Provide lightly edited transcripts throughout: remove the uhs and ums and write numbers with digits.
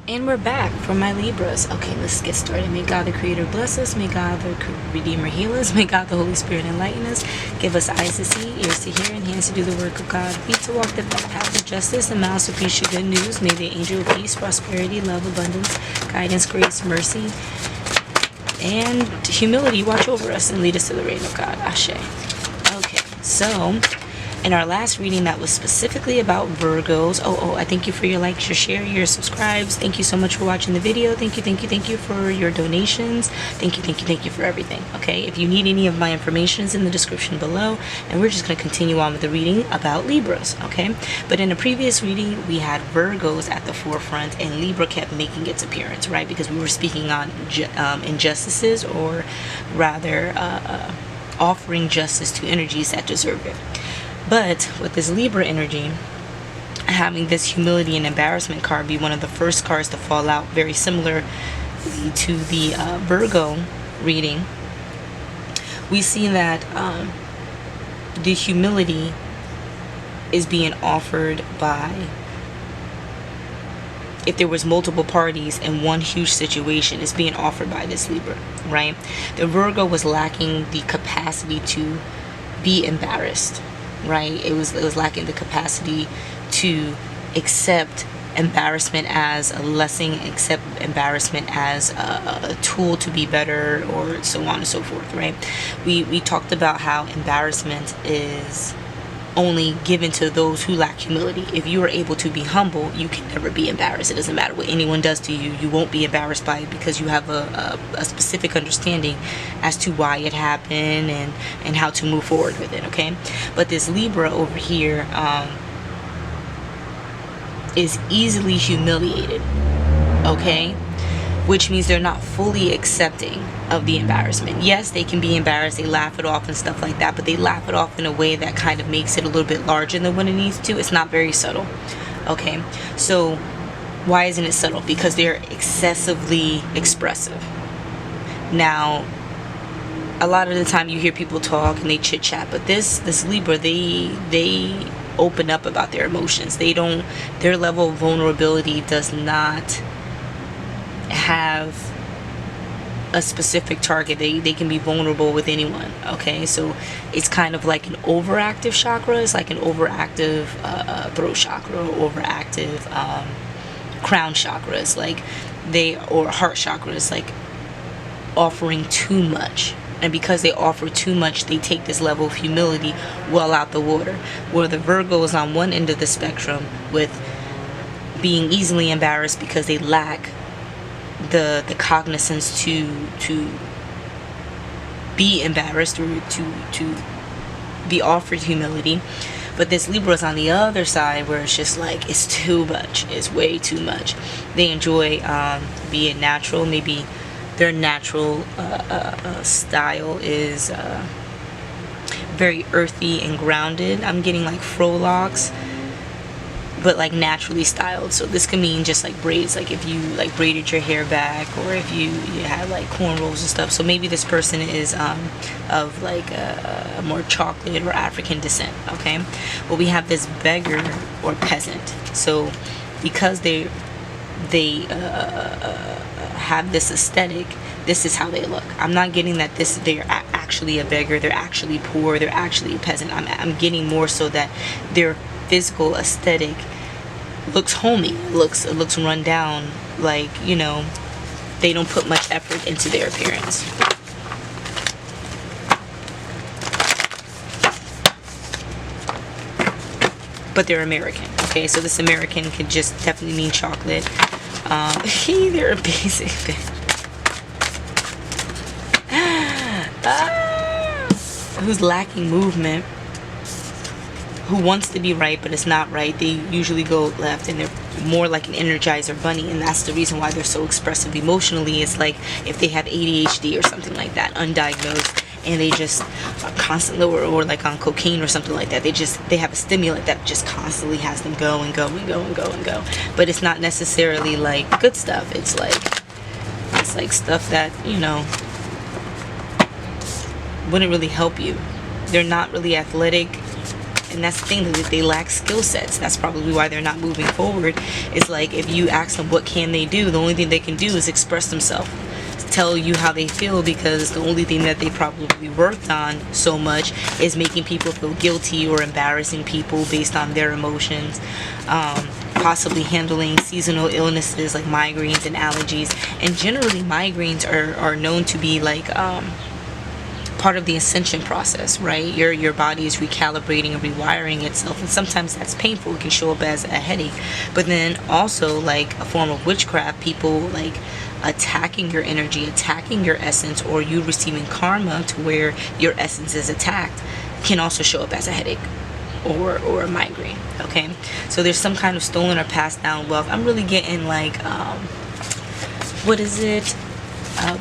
And we're back for my Libras. Okay, let's get started. May God the Creator bless us. May God the Redeemer heal us. May God the Holy Spirit enlighten us. Give us eyes to see, ears to hear, and hands to do the work of God. Feet to walk the path of justice, and mouths to preach the good news. May the angel of peace, prosperity, love, abundance, guidance, grace, mercy, and humility watch over us and lead us to the reign of God. Ashe. Okay, so in our last reading that was specifically about Virgos. I thank you for your likes, your share, your subscribes. Thank you so much for watching the video. Thank you for your donations. Thank you for everything. Okay, if you need any of my information, is in the description below. And we're just going to continue on with the reading about Libras. Okay, but in a previous reading, we had Virgos at the forefront, and Libra kept making its appearance, right? Because we were speaking on injustices, or rather offering justice to energies that deserve it. But with this Libra energy, having this humility and embarrassment card be one of the first cards to fall out, very similar to the Virgo reading, we see that the humility is being offered by, if there was multiple parties in one huge situation, is being offered by this Libra, right? The Virgo was lacking the capacity to be embarrassed, right? It was lacking the capacity to accept embarrassment as a lesson, accept embarrassment as a tool to be better, or so on and so forth, right? We talked about how embarrassment is only given to those who lack humility. If you are able to be humble, you can never be embarrassed. It doesn't matter what anyone does to you, you won't be embarrassed by it, because you have a specific understanding as to why it happened and how to move forward with it, okay? But this Libra over here is easily humiliated, okay? Which means they're not fully accepting of the embarrassment. Yes, they can be embarrassed, they laugh it off and stuff like that, but they laugh it off in a way that kind of makes it a little bit larger than what it needs to. It's not very subtle, okay? So why isn't it subtle? Because they're excessively expressive. Now, a lot of the time you hear people talk and they chit chat, but this Libra, they open up about their emotions. Their level of vulnerability does not have a specific target. They can be vulnerable with anyone, okay? So it's kind of like an overactive chakra. It's like an overactive throat chakra, or overactive crown chakras, like or heart chakras, like offering too much. And because they offer too much, they take this level of humility well out the water. Where the Virgo is on one end of the spectrum with being easily embarrassed because they lack the cognizance to be embarrassed, or to be offered humility. But this Libra is on the other side, where it's just like, it's too much, it's way too much. They enjoy being natural. Maybe their natural style is very earthy and grounded. I'm getting like fro locks, but like naturally styled. So this can mean just like braids, like if you like braided your hair back, or if you had like cornrows and stuff. So maybe this person is of like a more chocolate or African descent, okay? Well, we have this beggar or peasant. So because they have this aesthetic, this is how they look. I'm not getting that they're actually a beggar, they're actually poor, they're actually a peasant. I'm getting more so that their physical aesthetic looks homey, it looks run down, like, you know, they don't put much effort into their appearance. But they're American, okay? So this American could just definitely mean chocolate. They're a basic bitch. Who's lacking movement, who wants to be right but it's not right. They usually go left, and they're more like an Energizer bunny, and that's the reason why they're so expressive emotionally. It's like if they have ADHD or something like that, undiagnosed, and they just are constantly, or like on cocaine or something like that, they have a stimulant that just constantly has them go and go and go and go and go. But it's not necessarily like good stuff. It's like stuff that, you know, wouldn't really help you. They're not really athletic And that's the thing, that they lack skill sets. That's probably why they're not moving forward. It's like, if you ask them what can they do, the only thing they can do is express themselves, tell you how they feel, because the only thing that they probably worked on so much is making people feel guilty or embarrassing people based on their emotions. Possibly handling seasonal illnesses like migraines and allergies. And generally migraines are known to be like part of the ascension process, right? Your body is recalibrating and rewiring itself, and sometimes that's painful. It can show up as a headache, but then also like a form of witchcraft, people like attacking your energy, attacking your essence, or you receiving karma to where your essence is attacked, can also show up as a headache or a migraine. Okay, so there's some kind of stolen or passed down wealth. I'm really getting like what is it,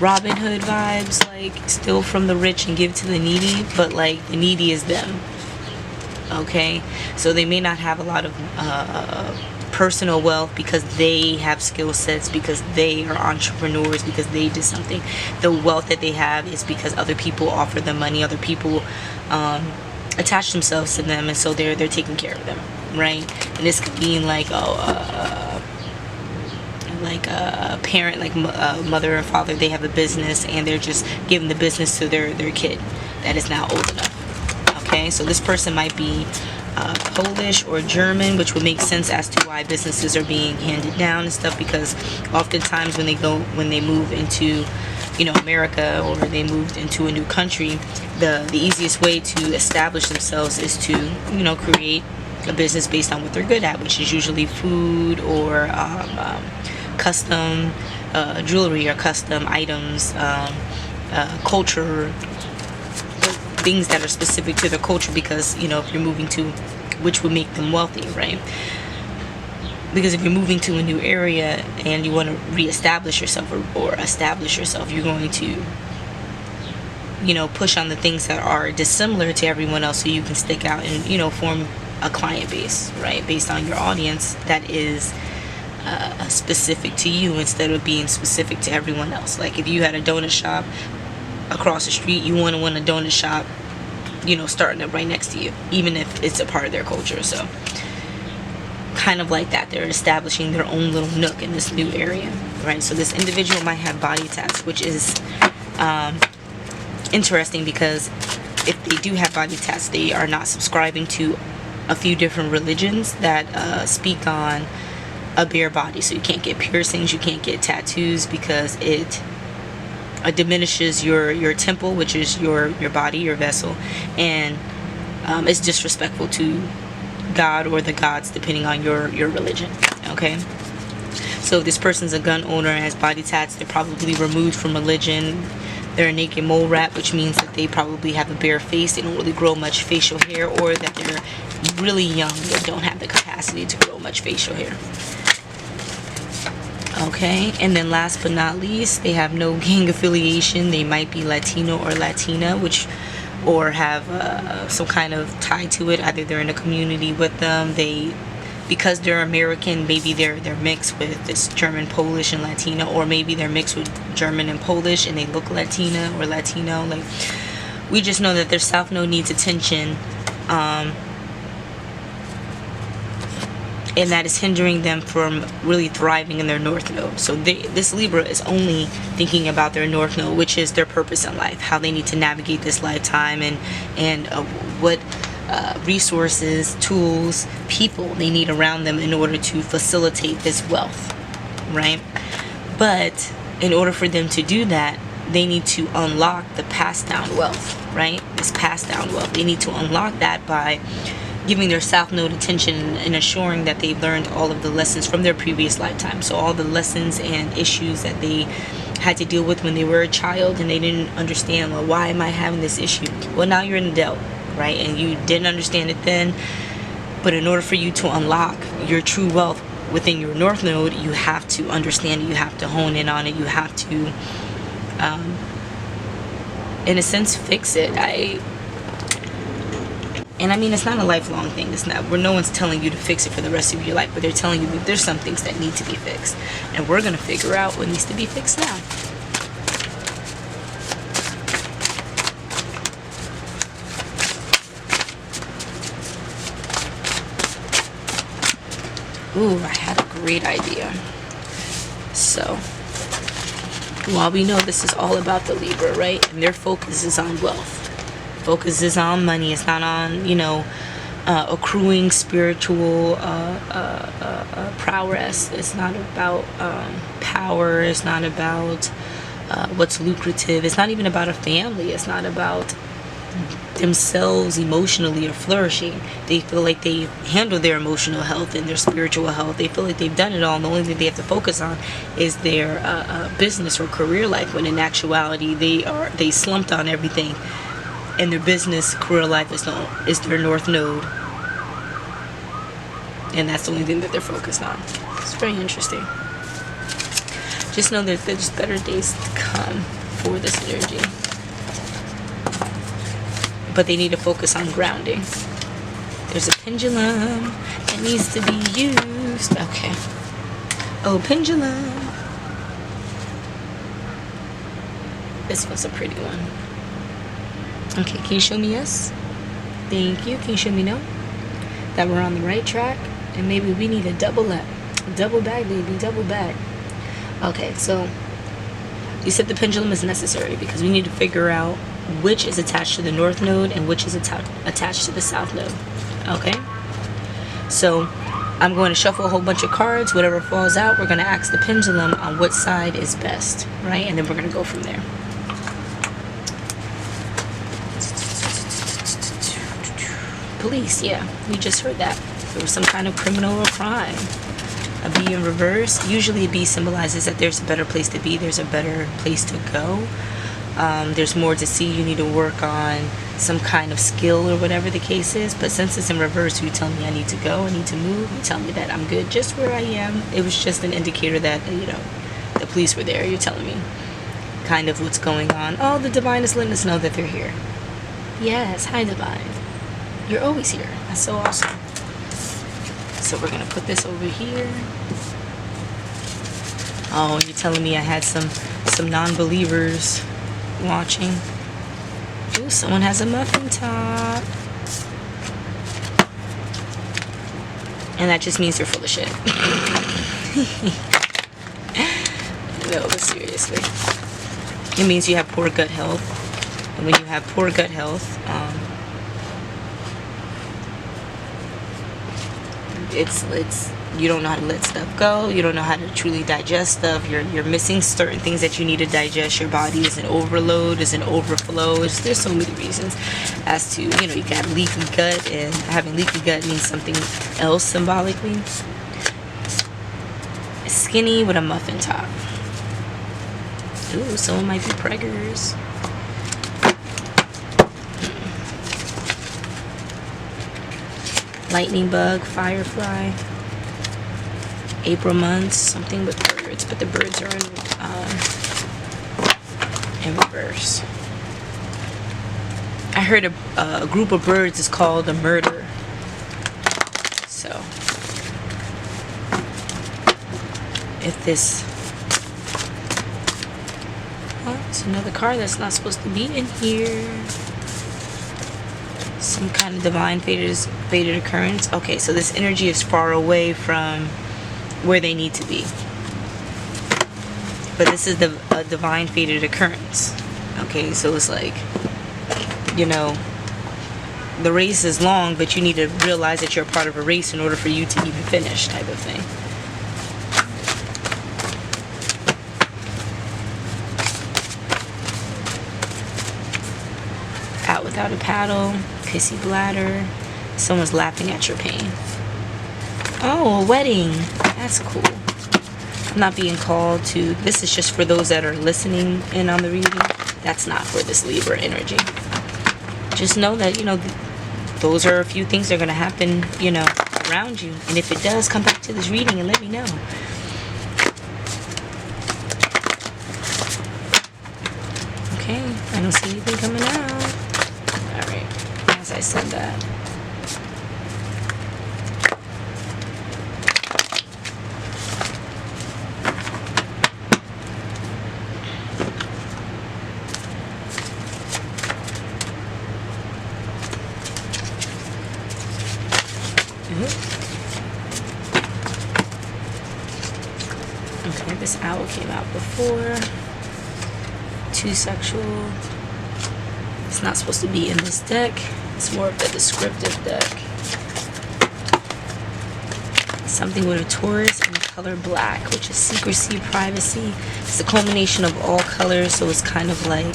Robin Hood vibes, like steal from the rich and give to the needy, but like the needy is them. Okay, so they may not have a lot of personal wealth because they have skill sets, because they are entrepreneurs, because they did something. The wealth that they have is because other people offer them money, other people attach themselves to them, and so they're taking care of them, right? And this could be like like a parent, like mother and father, they have a business and they're just giving the business to their kid that is now old enough. Okay, so this person might be Polish or German, which would make sense as to why businesses are being handed down and stuff, because oftentimes when they move into, you know, America, or they moved into a new country, the easiest way to establish themselves is to, you know, create a business based on what they're good at, which is usually food or custom jewelry or custom items, culture, things that are specific to their culture, because, you know, if you're moving to, which would make them wealthy, right? Because if you're moving to a new area and you want to reestablish yourself or establish yourself, you're going to, you know, push on the things that are dissimilar to everyone else, so you can stick out and, you know, form a client base, right, based on your audience that is specific to you, instead of being specific to everyone else. Like if you had a donut shop across the street, you want a donut shop, you know, starting up right next to you, even if it's a part of their culture. So kind of like that, they're establishing their own little nook in this new area, right? So this individual might have body tats, which is interesting, because if they do have body tats, they are not subscribing to a few different religions that speak on a bare body. So you can't get piercings, you can't get tattoos, because it diminishes your temple, which is your body, your vessel, and it's disrespectful to God or the gods, depending on your religion. Okay, so if this person's a gun owner and has body tats, they're probably removed from religion. They're a naked mole rat, which means that they probably have a bare face. They don't really grow much facial hair, or that they're really young. They don't have the capacity to grow much facial hair. Okay, and then last but not least, they have no gang affiliation. They might be Latino or Latina, or have some kind of tie to it. Either they're in a community with them, because they're American, maybe they're mixed with this German, Polish, and Latina, or maybe they're mixed with German and Polish and they look Latina or Latino. Like, we just know that their South Node needs attention, and that is hindering them from really thriving in their North Node. So this Libra is only thinking about their North Node, which is their purpose in life, how they need to navigate this lifetime, and what resources, tools, people they need around them in order to facilitate this wealth, right? But in order for them to do that, they need to unlock the passed down wealth, right? This passed down wealth, they need to unlock that by giving their South Node attention and assuring that they've learned all of the lessons from their previous lifetime. So all the lessons and issues that they had to deal with when they were a child and they didn't understand, well, why am I having this issue? Well, now you're an adult, right? And you didn't understand it then, but in order for you to unlock your true wealth within your North Node, you have to understand it, you have to hone in on it, you have to, in a sense, fix it. And I mean, it's not a lifelong thing. It's not where no one's telling you to fix it for the rest of your life, but they're telling you that there's some things that need to be fixed. And we're going to figure out what needs to be fixed now. Ooh, I had a great idea. So, while we know this is all about the Libra, right? And their focus is on wealth. Focus is on money. It's not on, you know, accruing spiritual prowess. It's not about power. It's not about what's lucrative. It's not even about a family. It's not about themselves emotionally or flourishing. They feel like they handle their emotional health and their spiritual health. They feel like they've done it all, and the only thing they have to focus on is their business or career life, when in actuality they slumped on everything, and their business career life is their north node, and that's the only thing that they're focused on. It's very interesting. Just know that there's better days to come for this energy. But they need to focus on grounding. There's a pendulum that needs to be used. Okay. Oh, pendulum. This was a pretty one. Okay, can you show me yes? Thank you. Can you show me no? That we're on the right track? And maybe we need a double back, baby, double back. Okay, so you said the pendulum is necessary because we need to figure out which is attached to the north node and which is attached to the south node. Okay, so I'm going to shuffle a whole bunch of cards. Whatever falls out, we're going to ask the pendulum on what side is best, right? And then we're going to go from there. Police, yeah, we just heard that there was some kind of criminal or crime. A bee in reverse. Usually a bee symbolizes that there's a better place to be, there's a better place to go. There's more to see. You need to work on some kind of skill or whatever the case is. But since it's in reverse, you tell me I need to go, I need to move. You tell me that I'm good just where I am. It was just an indicator that, you know, the police were there. You're telling me kind of what's going on. Oh, the divine is letting us know that they're here. Yes, hi divine. You're always here. That's so awesome. So we're gonna put this over here. Oh, you're telling me I had some non-believers watching. Ooh, someone has a muffin top. And that just means they're full of shit. No, but seriously. It means you have poor gut health. And when you have poor gut health, it's you don't know how to let stuff go. You don't know how to truly digest stuff. You're missing certain things that you need to digest. Your body is an overload, is an overflow. There's so many reasons as to, you know, you got leaky gut, and having leaky gut means something else symbolically. Skinny with a muffin top. Ooh, someone might be preggers. Lightning bug, firefly. April months, something with birds, but the birds are in reverse. I heard a group of birds is called a murder. So, if this, oh, it's another card that's not supposed to be in here. Some kind of divine fated occurrence. Okay, so this energy is far away from where they need to be. But this is a divine fated occurrence. Okay, so it's like, you know, the race is long, but you need to realize that you're a part of a race in order for you to even finish, type of thing. Out without a paddle, pissy bladder, someone's laughing at your pain. Oh, a wedding. That's cool. I'm not being called to, this is just for those that are listening in on the reading. That's not for this Libra energy. Just know that, you know, those are a few things that are going to happen, you know, around you. And if it does, come back to this reading and let me know. Okay, I don't see anything coming out. Alright, as I said that. where this owl came out before. Too sexual. It's not supposed to be in this deck. It's more of the descriptive deck. Something with a Taurus and the color black, which is secrecy, privacy. It's a culmination of all colors, so it's kind of like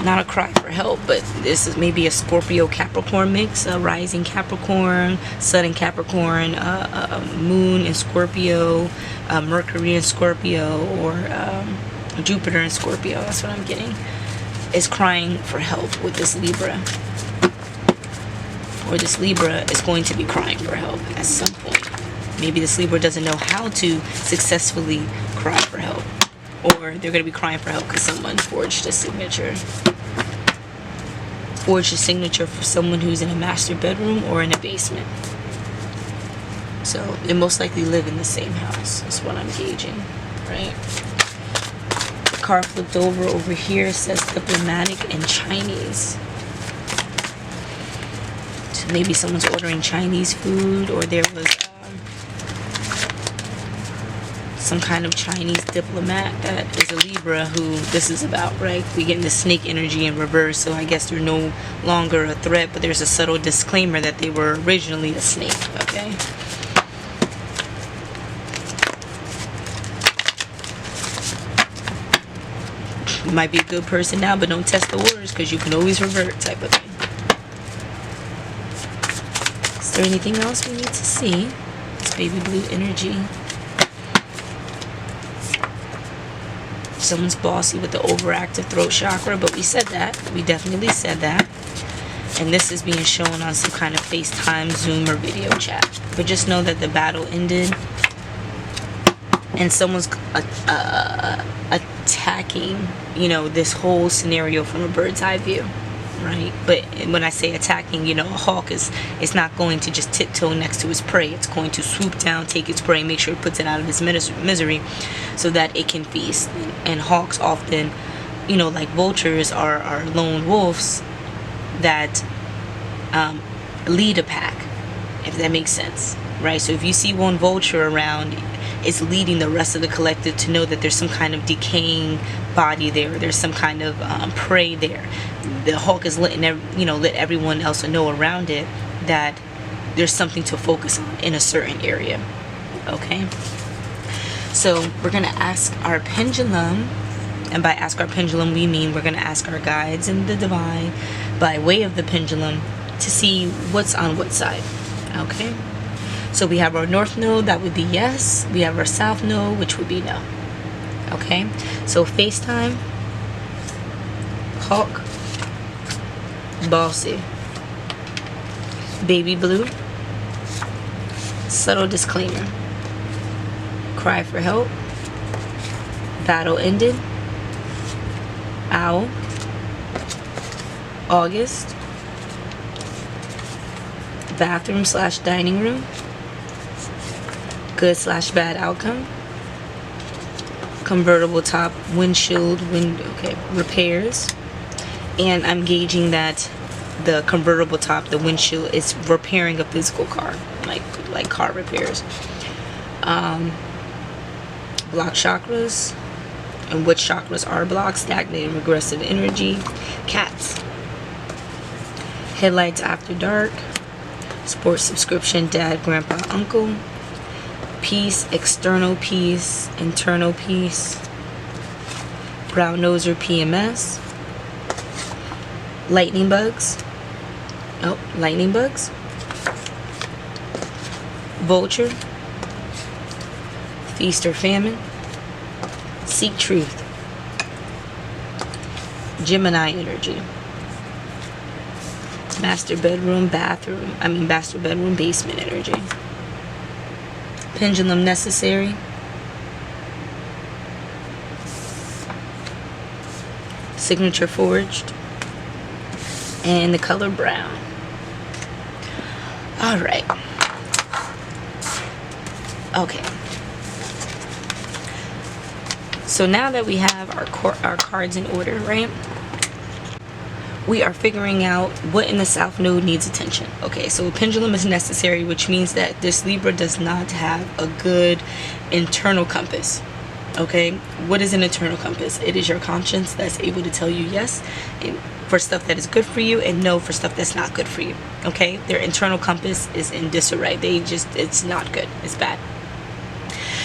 not a cry for help, but this is maybe a Scorpio Capricorn mix, a rising Capricorn, sun in Capricorn, moon in Scorpio, Mercury in Scorpio, or Jupiter in Scorpio. That's what I'm getting. Is crying for help with this Libra. Or this Libra is going to be crying for help at some point. Maybe this Libra doesn't know how to successfully cry for help. Or they're going to be crying for help because someone forged a signature. Forged a signature for someone who's in a master bedroom or in a basement. So they most likely live in the same house. That's what I'm gauging, right? The card flipped over here says diplomatic and Chinese. So maybe someone's ordering Chinese food, or there was some kind of Chinese diplomat that is a Libra who this is about, right? We get the snake energy in reverse, so I guess they're no longer a threat, but there's a subtle disclaimer that they were originally a snake, okay? You might be a good person now, but don't test the waters because you can always revert, type of thing. Is there anything else we need to see? This baby blue energy. Someone's bossy with the overactive throat chakra, but we said that. We definitely said that. And this is being shown on some kind of FaceTime, Zoom, or video chat. But just know that the battle ended. And someone's attacking, you know, this whole scenario from a bird's eye view, right? But when I say attacking, you know, a hawk is not going to just tiptoe next to his prey. It's going to swoop down, take its prey, make sure it puts it out of its misery so that it can feast. And hawks often, you know, like vultures, are lone wolves that lead a pack, if that makes sense, right? So if you see one vulture around, it's leading the rest of the collective to know that there's some kind of decaying body there. There's some kind of prey there. The hawk is letting let everyone else know around it that there's something to focus on in a certain area. Okay. So we're gonna ask our pendulum, and by ask our pendulum we mean we're gonna ask our guides and the divine by way of the pendulum to see what's on what side. Okay. So we have our north node, that would be yes. We have our south node, which would be no. Okay? So FaceTime, hawk, bossy, baby blue, subtle disclaimer, cry for help, battle ended, owl, August, bathroom / dining room, good / bad outcome, convertible top, windshield, repairs. And I'm gauging that the convertible top, the windshield, is repairing a physical car, like car repairs. Block chakras, and what chakras are blocked: stagnating, regressive energy, cats, headlights after dark, sports subscription, dad, grandpa, uncle, peace, external peace, internal peace, brown noser, PMS, lightning bugs, vulture, feast or famine, seek truth, Gemini energy, master bedroom, basement energy, pendulum necessary, signature forged, and the color brown. All right. Okay. So now that we have our cards in order, right? we are figuring out what in the South Node needs attention. Okay, so a pendulum is necessary, which means that this Libra does not have a good internal compass. Okay, what is an internal compass? It is your conscience that's able to tell you yes for stuff that is good for you and no for stuff that's not good for you. Okay, their internal compass is in disarray. It's not good, it's bad.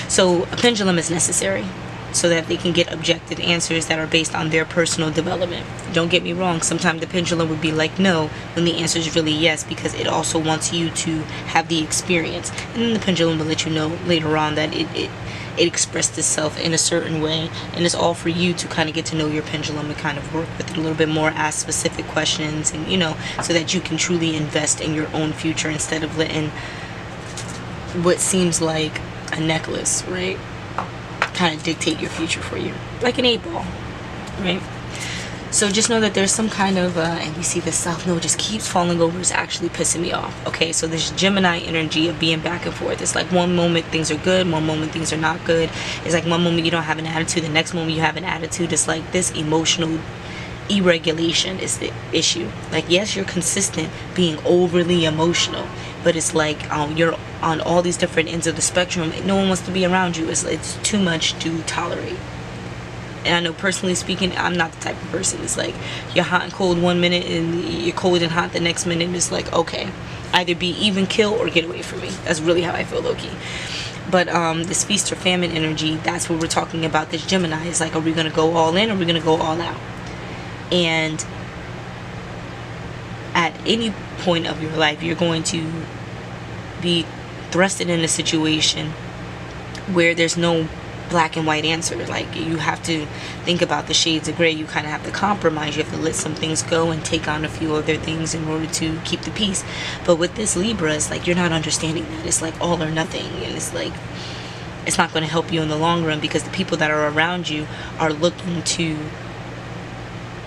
So a pendulum is necessary so that they can get objective answers that are based on their personal development. Don't get me wrong, sometimes the pendulum would be like no when the answer is really yes, because it also wants you to have the experience. And then the pendulum will let you know later on that it expressed itself in a certain way, and it's all for you to kind of get to know your pendulum and kind of work with it a little bit more, ask specific questions, and so that you can truly invest in your own future instead of letting what seems like a necklace, right, kind of dictate your future for you, like an 8-ball, right? So just know that there's some kind of and you see the South Node just keeps falling over. It's actually pissing me off. Okay, so this Gemini energy of being back and forth. It's like one moment things are good, one moment things are not good. It's like one moment you don't have an attitude, the next moment you have an attitude. It's like this emotional irregulation is the issue. Like, yes, you're consistent being overly emotional, but it's like you're on all these different ends of the spectrum. No one wants to be around you. It's too much to tolerate. And I know, personally speaking, I'm not the type of person. It's like you're hot and cold one minute and you're cold and hot the next minute. It's like, okay, either be even, kill, or get away from me. That's really how I feel, low-key. But this feast or famine energy, that's what we're talking about. This Gemini is like, are we going to go all in, or are we going to go all out? And at any point of your life, you're going to be thrusted in a situation where there's no black and white answer. Like, you have to think about the shades of gray. You kind of have to compromise. You have to let some things go and take on a few other things in order to keep the peace. But with this Libra, it's like you're not understanding that. It's like all or nothing, and it's like it's not going to help you in the long run, because the people that are around you are looking to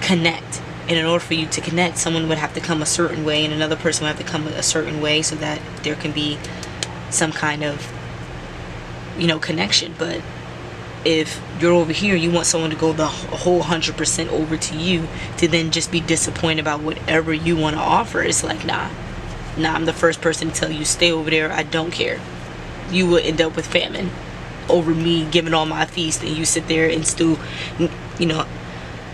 connect. And in order for you to connect, someone would have to come a certain way and another person would have to come a certain way, so that there can be some kind of connection. But if you're over here, you want someone to go the whole 100% over to you, to then just be disappointed about whatever you want to offer. It's like, nah, I'm the first person to tell you, stay over there. I don't care. You will end up with famine over me giving all my feast, and you sit there and still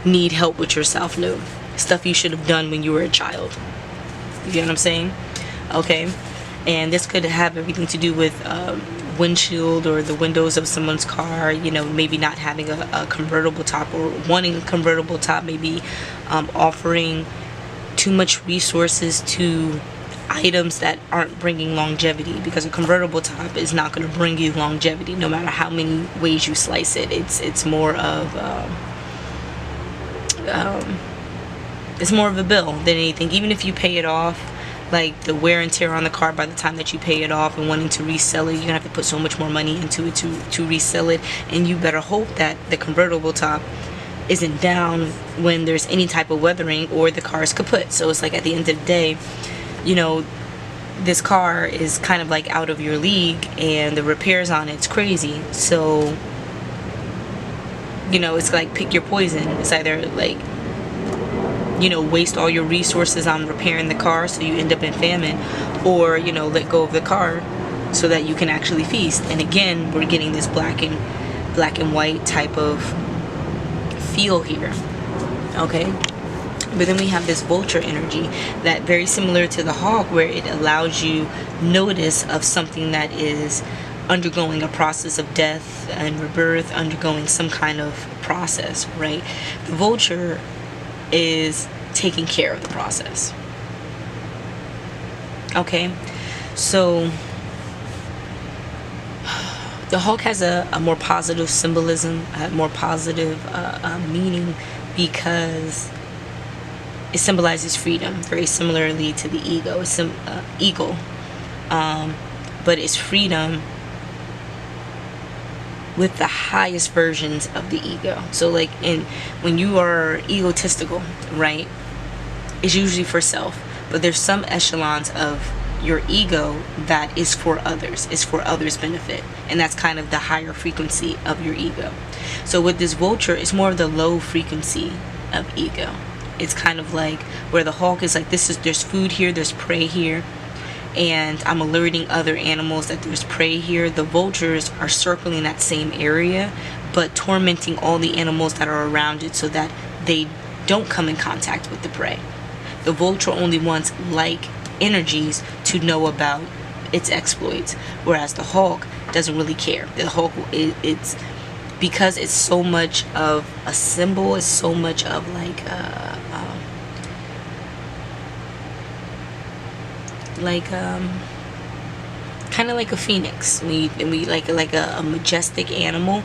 need help with your South Node. Stuff you should have done when you were a child. You get what I'm saying? Okay. And this could have everything to do with windshield or the windows of someone's car, maybe not having a convertible top, or wanting a convertible top, maybe offering too much resources to items that aren't bringing longevity, because a convertible top is not going to bring you longevity no matter how many ways you slice it. It's more of a bill than anything. Even if you pay it off, like the wear and tear on the car, by the time that you pay it off and wanting to resell it, you're gonna have to put so much more money into it to resell it. And you better hope that the convertible top isn't down when there's any type of weathering or the car is kaput. So it's like, at the end of the day, this car is kind of like out of your league, and the repairs on it's crazy. So it's like, pick your poison. It's either like waste all your resources on repairing the car so you end up in famine, or let go of the car so that you can actually feast. And again, we're getting this black and white type of feel here. Okay, but then we have this vulture energy, that very similar to the hawk, where it allows you notice of something that is undergoing a process of death and rebirth, undergoing some kind of process, right? The vulture is taking care of the process. Okay, so the hawk has a more positive symbolism, a more positive meaning, because it symbolizes freedom, very similarly to the ego. It's eagle, but it's freedom with the highest versions of the ego. So like when you are egotistical, right, it's usually for self, but there's some echelons of your ego that is for others, is for others' benefit, and that's kind of the higher frequency of your ego. So with this vulture, it's more of the low frequency of ego, It's kind of like where the hawk is like, there's food here, there's prey here, and I'm alerting other animals that there's prey here. The vultures are circling that same area, but tormenting all the animals that are around it so that they don't come in contact with the prey. The vulture only wants like energies to know about its exploits, whereas the hawk doesn't really care. The hawk, it's because it's so much of a symbol, it's so much of like kind of like a phoenix. We like a majestic animal.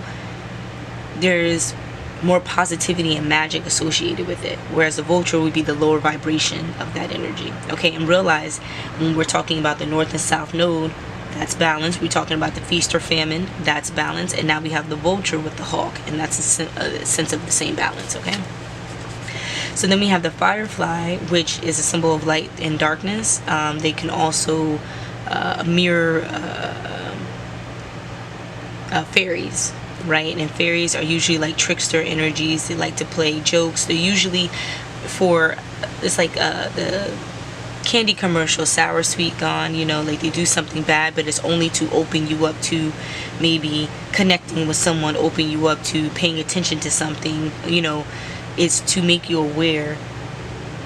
There's more positivity and magic associated with it, whereas the vulture would be the lower vibration of that energy. Okay, and realize when we're talking about the north and south node, that's balance. We're talking about the feast or famine, that's balance. And now we have the vulture with the hawk, and that's a sense of the same balance. Okay, so then we have the firefly, which is a symbol of light and darkness. They can also mirror fairies, right? And fairies are usually like trickster energies. They like to play jokes. They're usually it's like the candy commercial, sour sweet gone, you know, like they do something bad, but it's only to open you up to maybe connecting with someone, open you up to paying attention to something, you know. It's to make you aware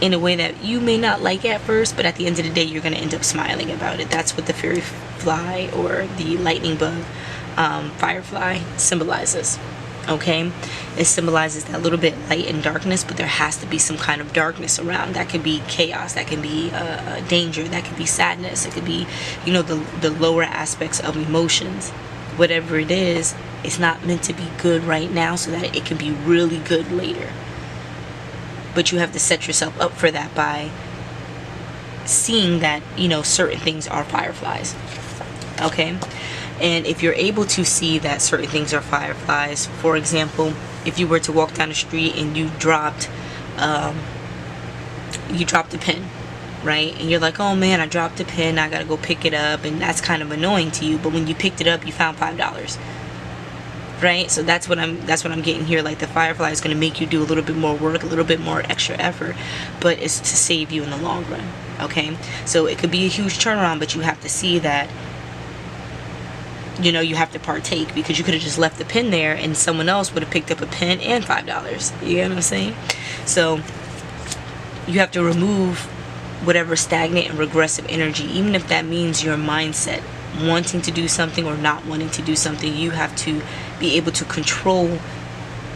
in a way that you may not like at first, but at the end of the day you're going to end up smiling about it. That's what the fairy fly or the lightning bug, firefly symbolizes. Okay, it symbolizes that little bit light and darkness, but there has to be some kind of darkness around. That could be chaos, that can be danger, that could be sadness, it could be, you know, the lower aspects of emotions. Whatever it is, it's not meant to be good right now so that it can be really good later. But you have to set yourself up for that by seeing that, you know, certain things are fireflies. Okay, and if you're able to see that certain things are fireflies, for example, if you were to walk down the street and you dropped a pen, right, and you're like, oh man, I dropped a pen, I gotta go pick it up, and that's kind of annoying to you, but when you picked it up you found $5, right? So that's what I'm getting here. Like the firefly is going to make you do a little bit more work, a little bit more extra effort, but it's to save you in the long run. Okay, so it could be a huge turnaround, but you have to see that, you know, you have to partake, because you could have just left the pen there and someone else would have picked up a pen and $5. You get what I'm saying? So you have to remove whatever stagnant and regressive energy, even if that means your mindset wanting to do something or not wanting to do something. You have to be able to control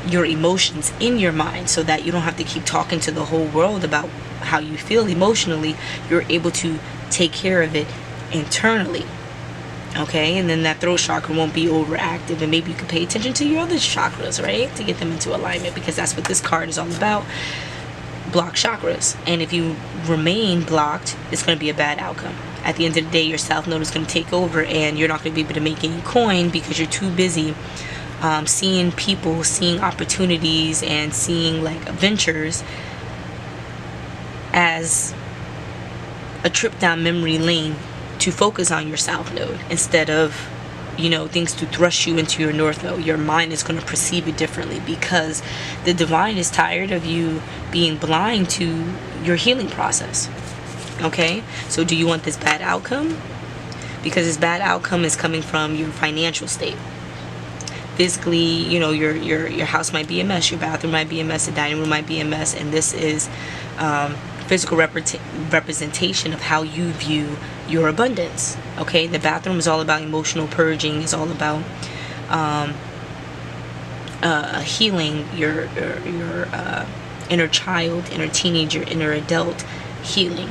your emotions in your mind so that you don't have to keep talking to the whole world about how you feel emotionally. You're able to take care of it internally. Okay, and then that throat chakra won't be overactive, and maybe you can pay attention to your other chakras, right, to get them into alignment, because that's what this card is all about. Block chakras, and if you remain blocked, it's going to be a bad outcome. At the end of the day, your south node is going to take over, and you're not going to be able to make any coin because you're too busy seeing people, seeing opportunities, and seeing like ventures as a trip down memory lane to focus on your south node instead of, you know, things to thrust you into your north node. Your mind is going to perceive it differently because the divine is tired of you being blind to your healing process. Okay, so do you want this bad outcome? Because this bad outcome is coming from your financial state. Physically, you know, your house might be a mess, your bathroom might be a mess, the dining room might be a mess, and this is physical representation of how you view your abundance. Okay, the bathroom is all about emotional purging, it's all about healing your inner child, inner teenager, inner adult healing.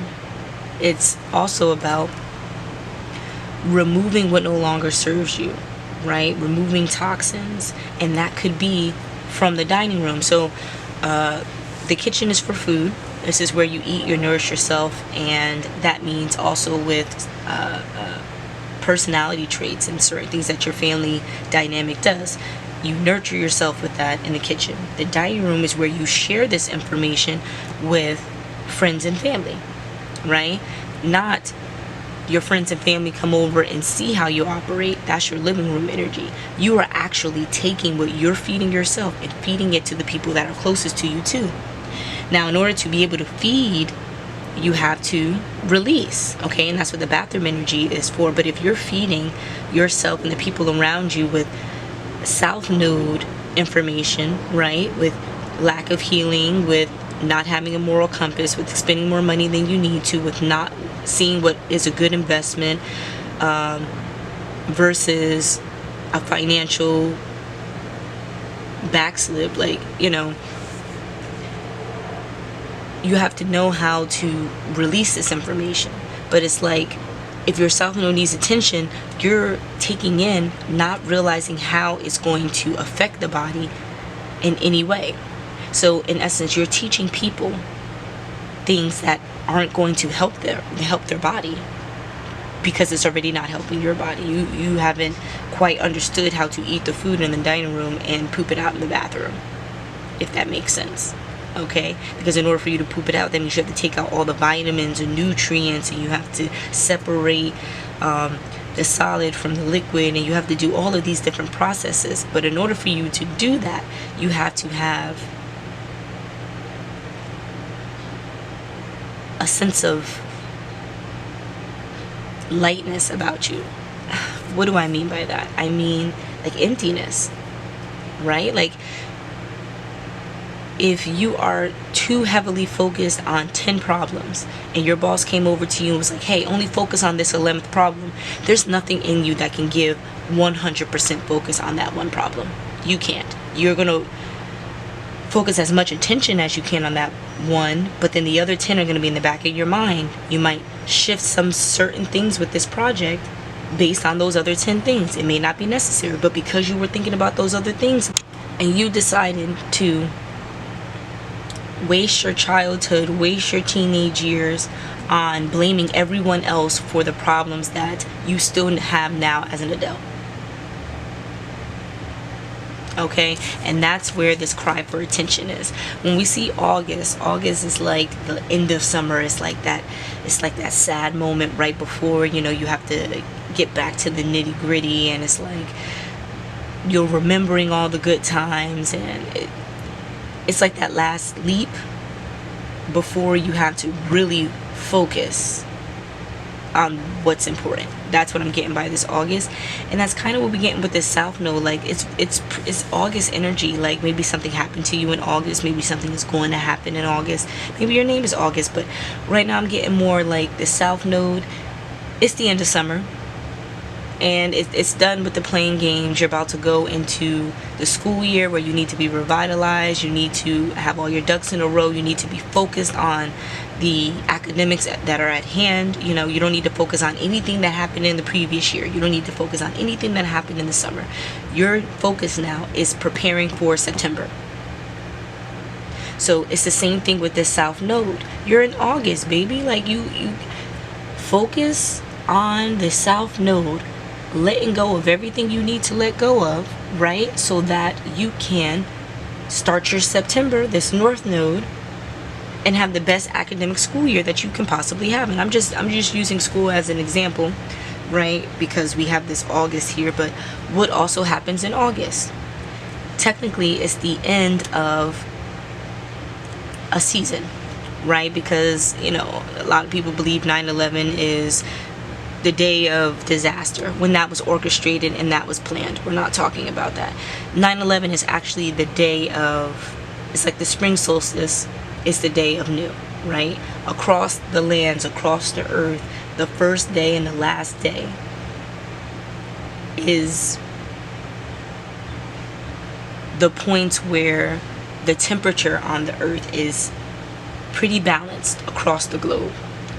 It's also about removing what no longer serves you, right? Removing toxins, and that could be from the dining room. So the kitchen is for food. This is where you eat, you nourish yourself, and that means also with personality traits and certain things that your family dynamic does. You nurture yourself with that in the kitchen. The dining room is where you share this information with friends and family, right? Not your friends and family come over and see how you operate. That's your living room energy. You are actually taking what you're feeding yourself and feeding it to the people that are closest to you too. Now, in order to be able to feed, you have to release, okay? And that's what the bathroom energy is for. But if you're feeding yourself and the people around you with South Node information, right? With lack of healing, with not having a moral compass, with spending more money than you need to, with not seeing what is a good investment versus a financial backslip, like, you know, you have to know how to release this information. But it's like, if your South Node needs attention, you're taking in, not realizing how it's going to affect the body in any way. So in essence, you're teaching people things that aren't going to help their body, because it's already not helping your body. You haven't quite understood how to eat the food in the dining room and poop it out in the bathroom, if that makes sense. Okay, because in order for you to poop it out, that means you have to take out all the vitamins and nutrients, and you have to separate the solid from the liquid, and you have to do all of these different processes. But in order for you to do that, you have to have a sense of lightness about you. What do I mean by that? I mean, like, emptiness, right? Like, if you are too heavily focused on 10 problems and your boss came over to you and was like, hey, only focus on this 11th problem, there's nothing in you that can give 100% focus on that one problem. You can't. You're going to focus as much attention as you can on that one, but then the other 10 are going to be in the back of your mind. You might shift some certain things with this project based on those other 10 things. It may not be necessary, but because you were thinking about those other things and you decided to waste your childhood, waste your teenage years on blaming everyone else for the problems that you still have now as an adult. Okay, and that's where this cry for attention is. When we see August is like the end of summer. It's like that sad moment right before, you know, you have to get back to the nitty gritty, and it's like you're remembering all the good times, and it's like that last leap before you have to really focus on what's important. That's what I'm getting by this August, and that's kind of what we're getting with this South Node. Like, it's August energy. Like, maybe something happened to you in August, maybe something is going to happen in August, maybe your name is August, but right now I'm getting more like the South Node. It's the end of summer, and it's done with the playing games. You're about to go into the school year where you need to be revitalized. You need to have all your ducks in a row. You need to be focused on the academics that are at hand. You know, you don't need to focus on anything that happened in the previous year. You don't need to focus on anything that happened in the summer. Your focus now is preparing for September. So it's the same thing with this South Node. You're in August, baby. Like, you focus on the South Node, letting go of everything you need to let go of, right? So that you can start your September, this North Node, and have the best academic school year that you can possibly have. And I'm just using school as an example, right? Because we have this August here, but what also happens in August? Technically, it's the end of a season, right? Because, you know, a lot of people believe 9/11 is the day of disaster, when that was orchestrated and that was planned. We're not talking about that. 9/11 is actually the day of, it's like the spring solstice. It's the day of new, right? Across the lands, across the earth, the first day and the last day is the point where the temperature on the earth is pretty balanced across the globe.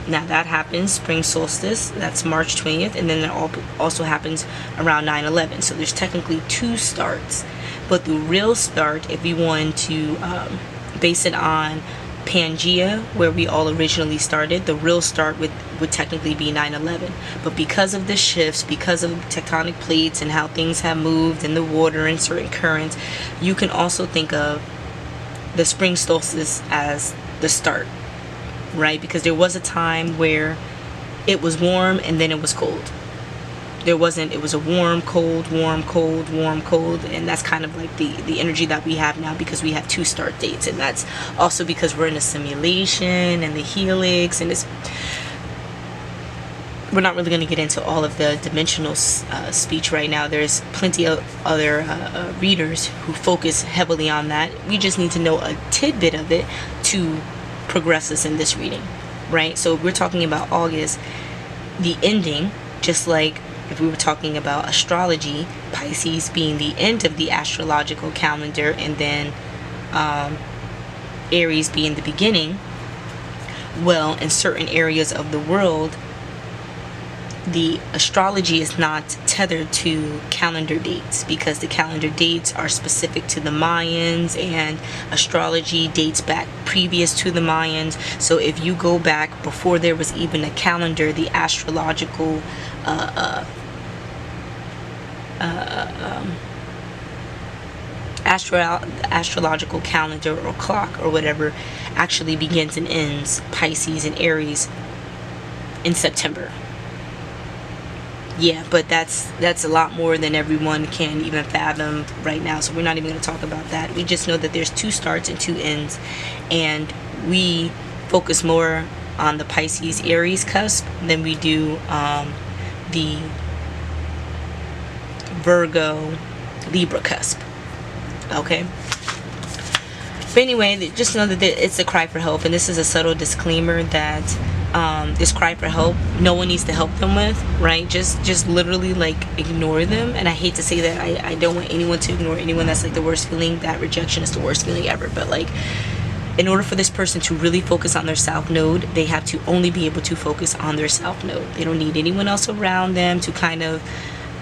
Now that happens, spring solstice, that's March 20th, and then it also happens around 9/11. So there's technically two starts. But the real start, if you want to base it on Pangea, where we all originally started, the real start would technically be 9/11. But because of the shifts, because of tectonic plates and how things have moved in the water and certain currents, you can also think of the spring solstice as the start, right? Because there was a time where it was warm and then it was cold. There wasn't, it was a warm, cold, warm, cold, warm, cold, and that's kind of like the energy that we have now, because we have 2 start dates, and that's also because we're in a simulation and the helix, and it's, we're not really going to get into all of the dimensional speech right now. There's plenty of other readers who focus heavily on that. We just need to know a tidbit of it to progress us in this reading, right? So if we're talking about August, the ending, just like if we were talking about astrology, Pisces being the end of the astrological calendar, and then Aries being the beginning. Well, in certain areas of the world, the astrology is not tethered to calendar dates, because the calendar dates are specific to the Mayans, and astrology dates back previous to the Mayans. So if you go back before there was even a calendar, the astrological astrological calendar or clock or whatever actually begins and ends Pisces and Aries in September. Yeah, but that's a lot more than everyone can even fathom right now, so we're not even going to talk about that. We just know that there's 2 starts and 2 ends, and we focus more on the Pisces Aries cusp than we do the Virgo Libra cusp. Okay, but anyway, just know that it's a cry for help, and this is a subtle disclaimer that this cry for help, no one needs to help them with, right? Just literally like ignore them. And I hate to say that, I don't want anyone to ignore anyone. That's like the worst feeling. That rejection is the worst feeling ever. But like, in order for this person to really focus on their south node, they have to only be able to focus on their south node. They don't need anyone else around them to kind of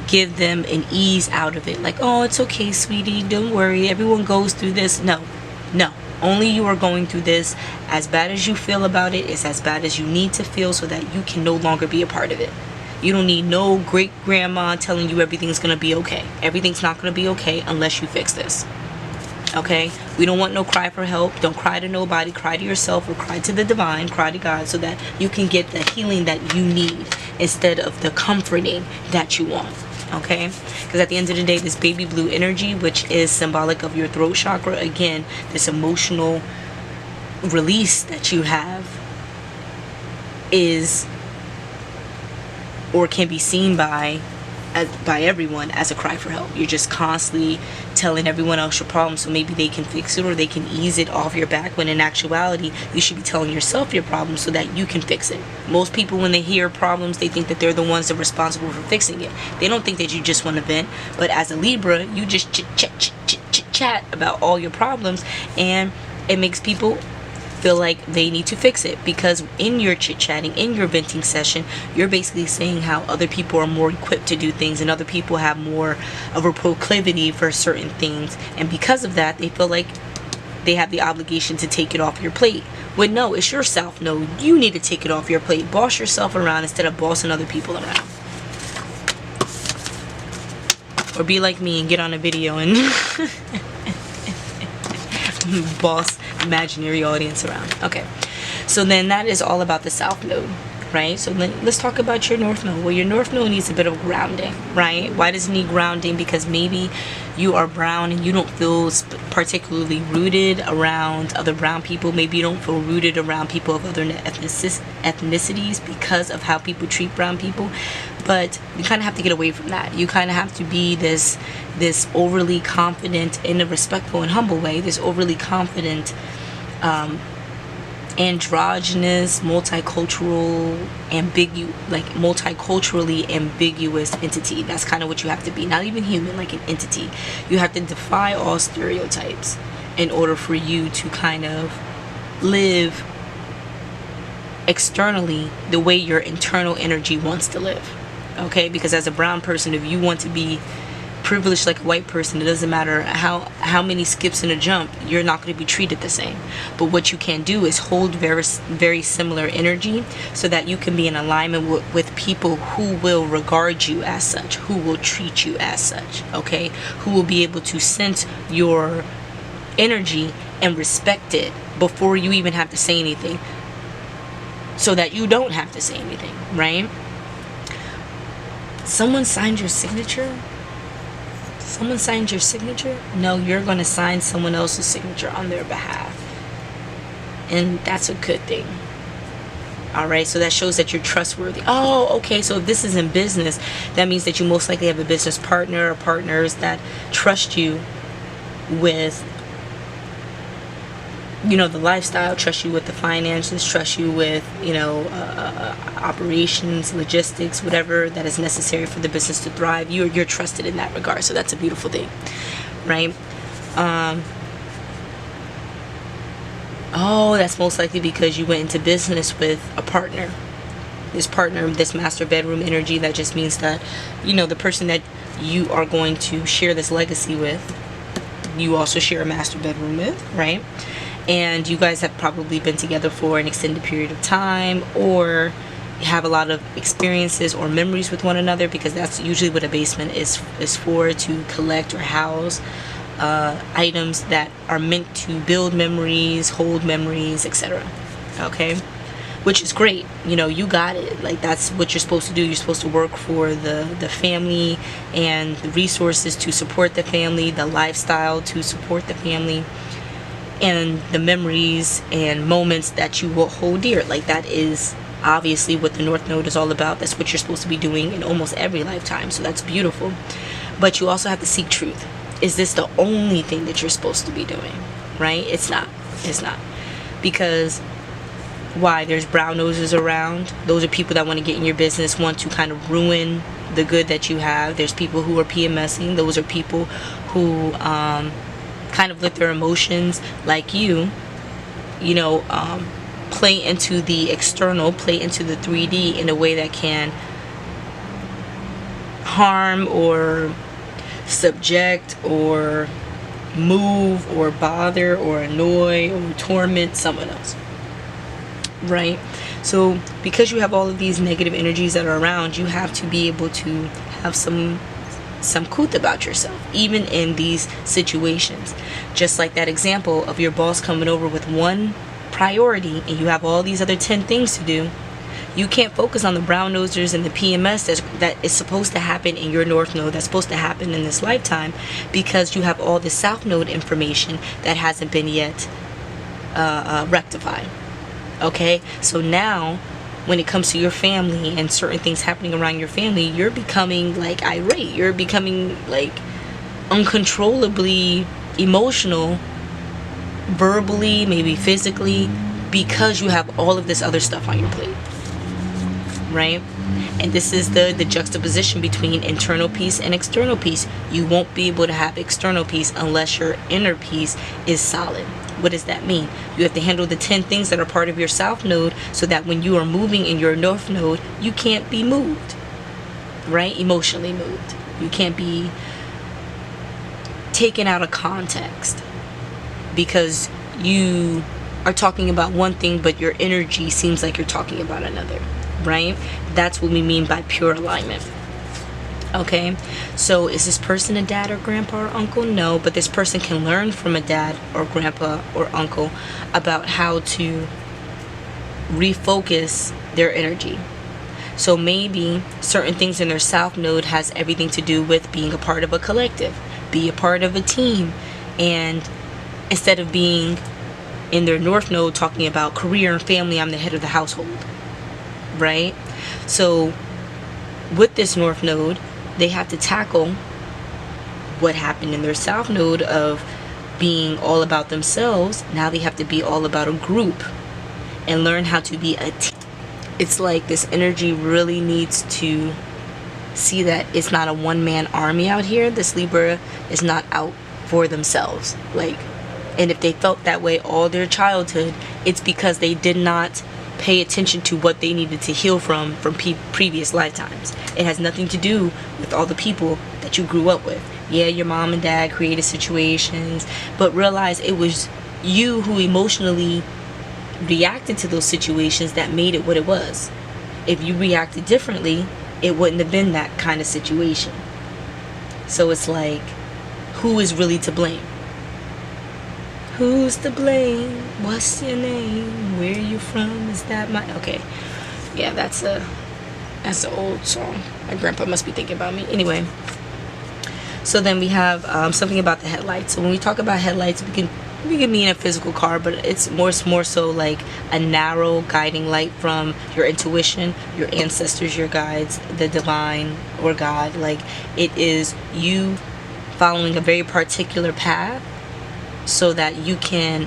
give them an ease out of it, like, oh, it's okay, sweetie, don't worry, everyone goes through this. No, only you are going through this. As bad as you feel about it is as bad as you need to feel, so that you can no longer be a part of it. You don't need no great grandma telling you everything's gonna be okay. Everything's not gonna be okay unless you fix this. Okay, we don't want no cry for help. Don't cry to nobody. Cry to yourself, or cry to the divine, cry to God, so that you can get the healing that you need instead of the comforting that you want. Okay, because at the end of the day, this baby blue energy, which is symbolic of your throat chakra, again, this emotional release that you have, is, or can be seen by everyone as a cry for help. You're just constantly telling everyone else your problem, so maybe they can fix it or they can ease it off your back, when in actuality you should be telling yourself your problem so that you can fix it. Most people, when they hear problems, they think that they're the ones that are responsible for fixing it. They don't think that you just want to vent. But as a Libra, you just chit-chat about all your problems, and it makes people feel like they need to fix it, because in your chit-chatting, in your venting session, you're basically saying how other people are more equipped to do things, and other people have more of a proclivity for certain things, and because of that, they feel like they have the obligation to take it off your plate. When no, it's your self. No, you need to take it off your plate. Boss yourself around instead of bossing other people around. Or be like me and get on a video and boss imaginary audience around. Okay, so then that is all about the south node, right? So then let's talk about your north node. Well, your north node needs a bit of grounding, right? Why does it need grounding? Because maybe you are brown and you don't feel particularly rooted around other brown people. Maybe you don't feel rooted around people of other ethnicities because of how people treat brown people. But you kind of have to get away from that. You kind of have to be this overly confident, in a respectful and humble way, this overly confident, androgynous, multiculturally ambiguous entity. That's kind of what you have to be. Not even human, like an entity. You have to defy all stereotypes in order for you to kind of live externally the way your internal energy wants to live. Okay, because as a brown person, if you want to be privileged like a white person, it doesn't matter how many skips in a jump, you're not going to be treated the same. But what you can do is hold very similar energy, so that you can be in alignment with people who will regard you as such, who will treat you as such. Okay, who will be able to sense your energy and respect it before you even have to say anything, so that you don't have to say anything, right? Someone signed your signature? Someone signed your signature? No, you're going to sign someone else's signature on their behalf. And that's a good thing. Alright, so that shows that you're trustworthy. Oh, okay, so if this is in business, that means that you most likely have a business partner or partners that trust you with, you know, the lifestyle, trust you with the finances, trust you with, you know, operations, logistics, whatever that is necessary for the business to thrive. You're trusted in that regard, so that's a beautiful thing, right? Oh, that's most likely because you went into business with a partner. This partner, this master bedroom energy, that just means that, you know, the person that you are going to share this legacy with, you also share a master bedroom with, right? And you guys have probably been together for an extended period of time, or have a lot of experiences or memories with one another, because that's usually what a basement is for, to collect or house items that are meant to build memories, hold memories, etc. Okay, which is great. You know, you got it. Like, that's what you're supposed to do. You're supposed to work for the family and the resources to support the family, the lifestyle to support the family, and the memories and moments that you will hold dear. Like, that is obviously what the North Node is all about. That's what you're supposed to be doing in almost every lifetime. So that's beautiful. But you also have to seek truth. Is this the only thing that you're supposed to be doing? Right? It's not. It's not. Because why? There's brown noses around. Those are people that want to get in your business, want to kind of ruin the good that you have. There's people who are PMSing. Those are people who kind of let their emotions, like you know, play into the external, play into the 3D in a way that can harm or subject or move or bother or annoy or torment someone else, right? So because you have all of these negative energies that are around, you have to be able to have some truth about yourself, even in these situations. Just like that example of your boss coming over with one priority and you have all these other 10 things to do. You can't focus on the brown nosers and the PMS that is supposed to happen in your North Node, that's supposed to happen in this lifetime, because you have all the South Node information that hasn't been yet rectified. Okay, so now when it comes to your family and certain things happening around your family, you're becoming like irate, you're becoming like uncontrollably emotional, verbally, maybe physically, because you have all of this other stuff on your plate, right? And this is the juxtaposition between internal peace and external peace. You won't be able to have external peace unless your inner peace is solid. What does that mean? You have to handle the 10 things that are part of your South Node, so that when you are moving in your North Node, you can't be moved, right? Emotionally moved. You can't be taken out of context because you are talking about one thing, but your energy seems like you're talking about another, right? That's what we mean by pure alignment. Okay, so is this person a dad or grandpa or uncle? No, but this person can learn from a dad or grandpa or uncle about how to refocus their energy. So maybe certain things in their South Node has everything to do with being a part of a collective, be a part of a team, and instead of being in their North Node talking about career and family, I'm the head of the household, right? So with this North Node, they have to tackle what happened in their South Node of being all about themselves. Now they have to be all about a group and learn how to be a team. It's like this energy really needs to see that it's not a one-man army out here. This Libra is not out for themselves. Like, and if they felt that way all their childhood, it's because they did not pay attention to what they needed to heal from previous lifetimes. It has nothing to do with all the people that you grew up with. Yeah, your mom and dad created situations, but realize it was you who emotionally reacted to those situations that made it what it was. If you reacted differently, it wouldn't have been that kind of situation. So it's like, who is really to blame? Who's to blame? What's your name? Where you from? Is that my... Okay. Yeah, that's a That's an old song. My grandpa must be thinking about me. Anyway, so then we have something about the headlights. So when we talk about headlights, we can mean a physical car, but it's more so like a narrow guiding light from your intuition, your ancestors, your guides, the divine, or God. Like, it is you following a very particular path so that you can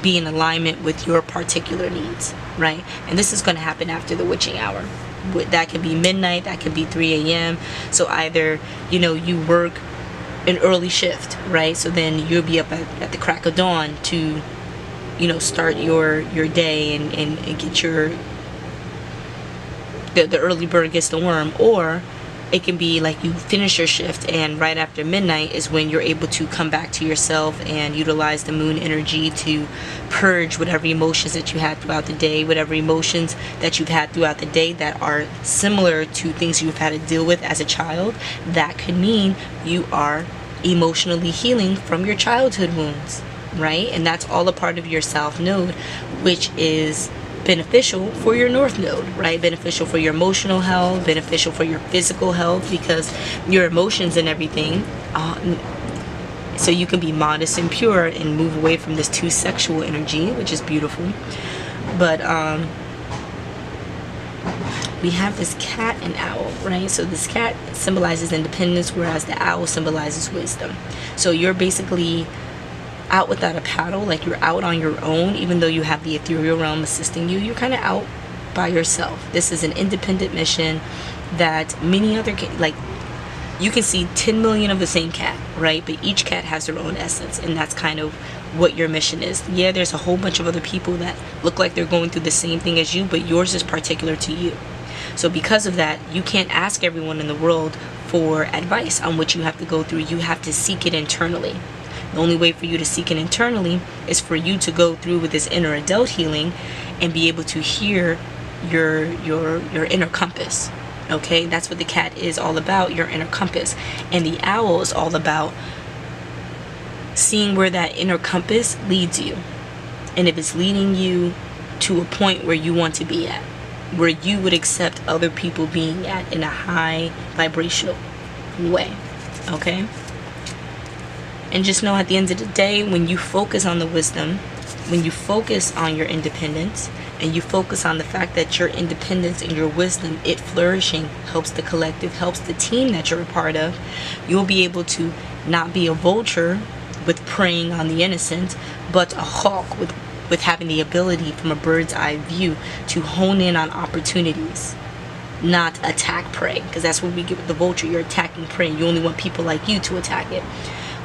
be in alignment with your particular needs, right? And this is going to happen after the witching hour. That could be midnight, that could be 3 a.m. So either, you work an early shift, right? So then you'll be up at the crack of dawn to, start your day and get the early bird gets the worm. Or it can be like you finish your shift and right after midnight is when you're able to come back to yourself and utilize the moon energy to purge whatever emotions that you had throughout the day, whatever emotions that you've had throughout the day that are similar to things you've had to deal with as a child. That could mean you are emotionally healing from your childhood wounds, right? And that's all a part of your South Node, which is beneficial for your North Node, right? Beneficial for your emotional health, beneficial for your physical health, because your emotions and everything, so you can be modest and pure and move away from this too sexual energy, which is beautiful. But we have this cat and owl, right? So this cat symbolizes independence, whereas the owl symbolizes wisdom. So you're basically out without a paddle, like you're out on your own. Even though you have the ethereal realm assisting you, you're kind of out by yourself. This is an independent mission that many other like you can see 10 million of the same cat, right? But each cat has their own essence, and that's kind of what your mission is. Yeah, there's a whole bunch of other people that look like they're going through the same thing as you, but yours is particular to you. So because of that, you can't ask everyone in the world for advice on what you have to go through. You have to seek it internally. The only way for you to seek it internally is for you to go through with this inner adult healing and be able to hear your inner compass. Okay, that's what the cat is all about, your inner compass. And the owl is all about seeing where that inner compass leads you. And if it's leading you to a point where you want to be at, where you would accept other people being at in a high vibrational way. Okay? And just know at the end of the day, when you focus on the wisdom, when you focus on your independence, and you focus on the fact that your independence and your wisdom, it flourishing, helps the collective, helps the team that you're a part of, you'll be able to not be a vulture with preying on the innocent, but a hawk with having the ability from a bird's eye view to hone in on opportunities, not attack prey. Because that's what we get with the vulture. You're attacking prey. You only want people like you to attack it.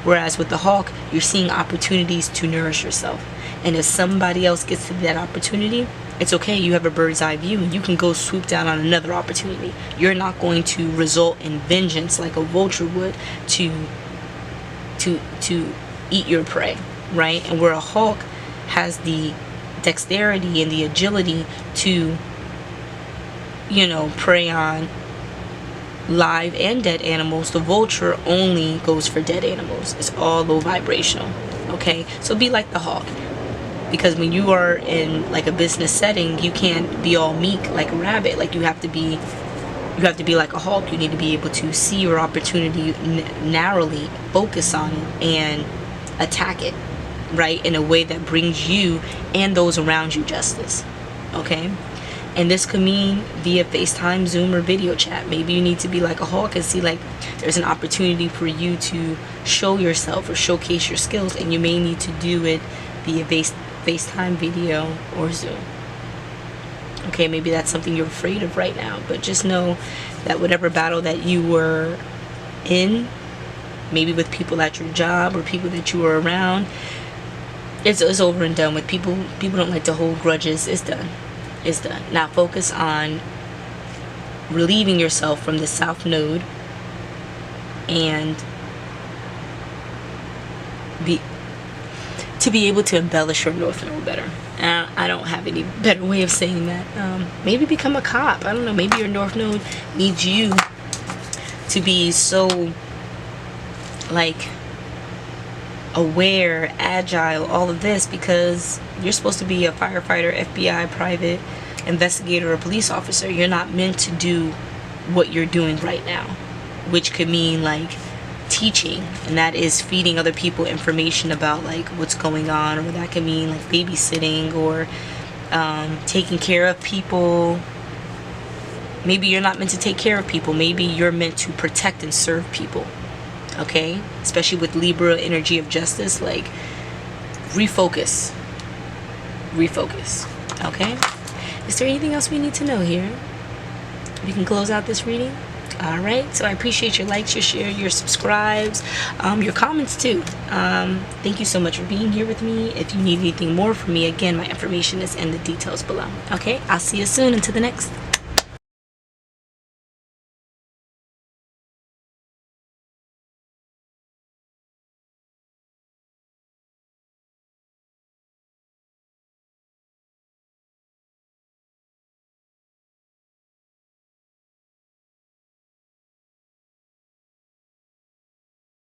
Whereas with the hawk, you're seeing opportunities to nourish yourself. And if somebody else gets to that opportunity, it's okay. You have a bird's eye view and you can go swoop down on another opportunity. You're not going to result in vengeance like a vulture would to eat your prey, right? And where a hawk has the dexterity and the agility to, prey on live and dead animals, the vulture only goes for dead animals. It's all low vibrational. Okay, so be like the hawk, because when you are in like a business setting, you can't be all meek like a rabbit. Like you have to be like a hawk. You need to be able to see your opportunity narrowly, focus on it, and attack it, right, in a way that brings you and those around you justice. Okay? And this could mean via FaceTime, Zoom, or video chat. Maybe you need to be like a hawk and see like there's an opportunity for you to show yourself or showcase your skills, and you may need to do it via FaceTime, video, or Zoom. Okay, maybe that's something you're afraid of right now, but just know that whatever battle that you were in, maybe with people at your job or people that you were around, it's over and done with. People don't like to hold grudges. It's done. It's done. Now focus on relieving yourself from the South Node and to be able to embellish your North Node better. I don't have any better way of saying that. Maybe become a cop. I don't know. Maybe your North Node needs you to be so like aware, agile, all of this, because you're supposed to be a firefighter, FBI, private investigator, or police officer. You're not meant to do what you're doing right now, which could mean like teaching, and that is feeding other people information about like what's going on, or that could mean like babysitting, or taking care of people. Maybe you're not meant to take care of people. Maybe you're meant to protect and serve people. Okay? Especially with Libra energy of justice, like refocus. Refocus. Okay? Is there anything else we need to know here? We can close out this reading. Alright, so I appreciate your likes, your share, your subscribes, your comments too. Thank you so much for being here with me. If you need anything more from me, again, my information is in the details below. Okay, I'll see you soon. Until the next.